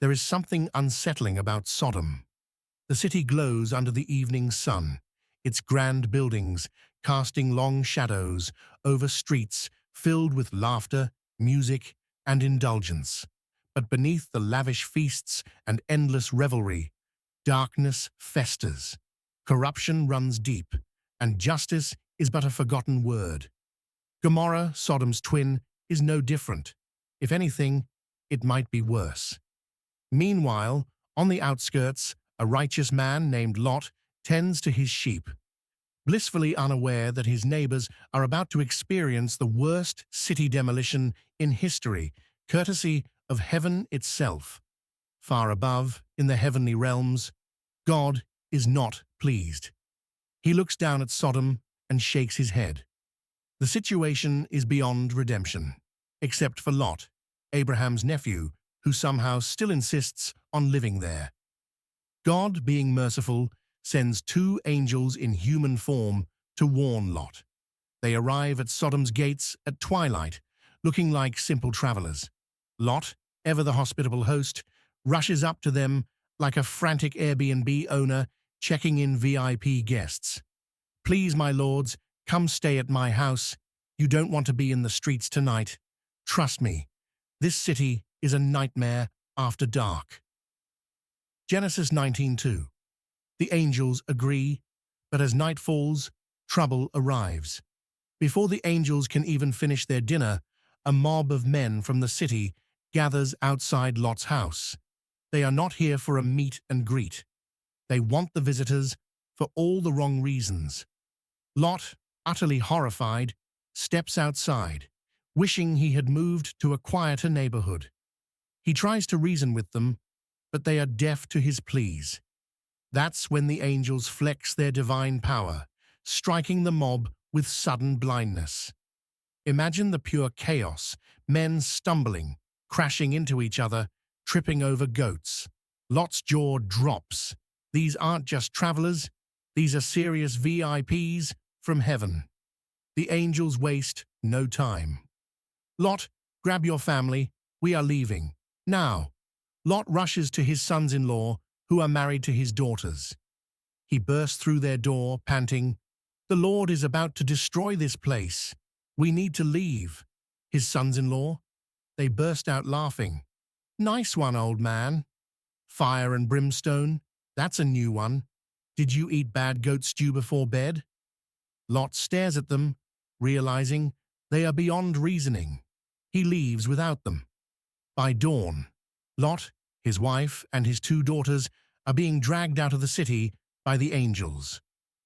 There is something unsettling about Sodom. The city glows under the evening sun, its grand buildings casting long shadows over streets filled with laughter, music, and indulgence. But beneath the lavish feasts and endless revelry, darkness festers. Corruption runs deep, and justice is but a forgotten word. Gomorrah, Sodom's twin, is no different. If anything, it might be worse. Meanwhile, on the outskirts, a righteous man named Lot tends to his sheep, blissfully unaware that his neighbors are about to experience the worst city demolition in history, courtesy of heaven itself. Far above, in the heavenly realms, God is not pleased. He looks down at Sodom and shakes his head. The situation is beyond redemption, except for Lot, Abraham's nephew, who somehow still insists on living there. God, being merciful, sends two angels in human form to warn Lot. They arrive at Sodom's gates at twilight, looking like simple travelers. Lot, ever the hospitable host, rushes up to them like a frantic Airbnb owner checking in VIP guests. "Please, my lords, come stay at my house. You don't want to be in the streets tonight. Trust me, this city is a nightmare after dark." Genesis 19:2. The angels agree, but as night falls, trouble arrives. Before the angels can even finish their dinner, a mob of men from the city gathers outside Lot's house. They are not here for a meet and greet. They want the visitors for all the wrong reasons. Lot, utterly horrified, steps outside, wishing he had moved to a quieter neighborhood. He tries to reason with them, but they are deaf to his pleas. That's when the angels flex their divine power, striking the mob with sudden blindness. Imagine the pure chaos, men stumbling, crashing into each other, tripping over goats. Lot's jaw drops. These aren't just travelers, these are serious VIPs from heaven. The angels waste no time. "Lot, grab your family, we are leaving. Now." Lot rushes to his sons-in-law, who are married to his daughters. He bursts through their door, panting, "The Lord is about to destroy this place. We need to leave." His sons-in-law? They burst out laughing. "Nice one, old man. Fire and brimstone? That's a new one. Did you eat bad goat stew before bed?" Lot stares at them, realizing they are beyond reasoning. He leaves without them. By dawn, Lot, his wife, and his two daughters are being dragged out of the city by the angels.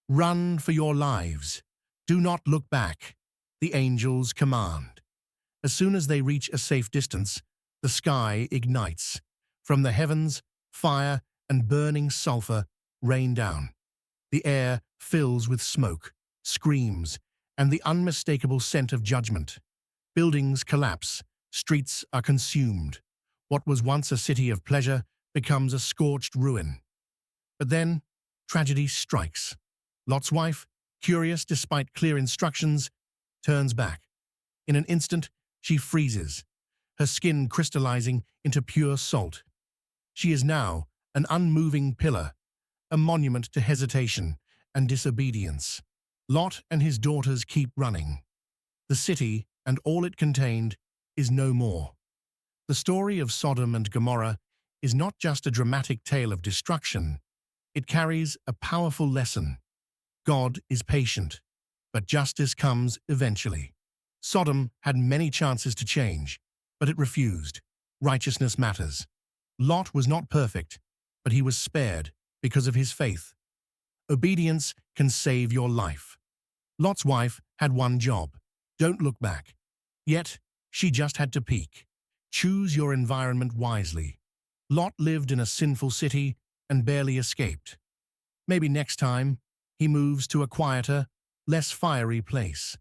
"Run for your lives. Do not look back," the angels command. As soon as they reach a safe distance, the sky ignites. From the heavens, fire and burning sulfur rain down. The air fills with smoke, screams, and the unmistakable scent of judgment. Buildings collapse, streets are consumed. What was once a city of pleasure becomes a scorched ruin. But then, tragedy strikes. Lot's wife, curious despite clear instructions, turns back. In an instant, she freezes, her skin crystallizing into pure salt. She is now an unmoving pillar, a monument to hesitation and disobedience. Lot and his daughters keep running. The city and all it contained is no more. The story of Sodom and Gomorrah is not just a dramatic tale of destruction. It carries a powerful lesson. God is patient, but justice comes eventually. Sodom had many chances to change, but it refused. Righteousness matters. Lot was not perfect, but he was spared because of his faith. Obedience can save your life. Lot's wife had one job: don't look back. Yet, she just had to peek. Choose your environment wisely. Lot lived in a sinful city and barely escaped. Maybe next time, he moves to a quieter, less fiery place.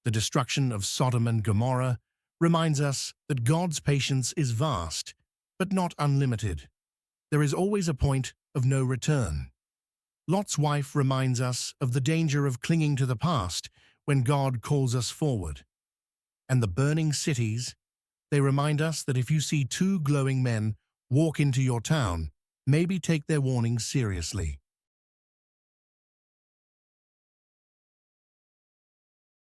The destruction of Sodom and Gomorrah reminds us that God's patience is vast, but not unlimited. There is always a point of no return. Lot's wife reminds us of the danger of clinging to the past when God calls us forward. And the burning cities, they remind us that if you see two glowing men walk into your town, maybe take their warnings seriously.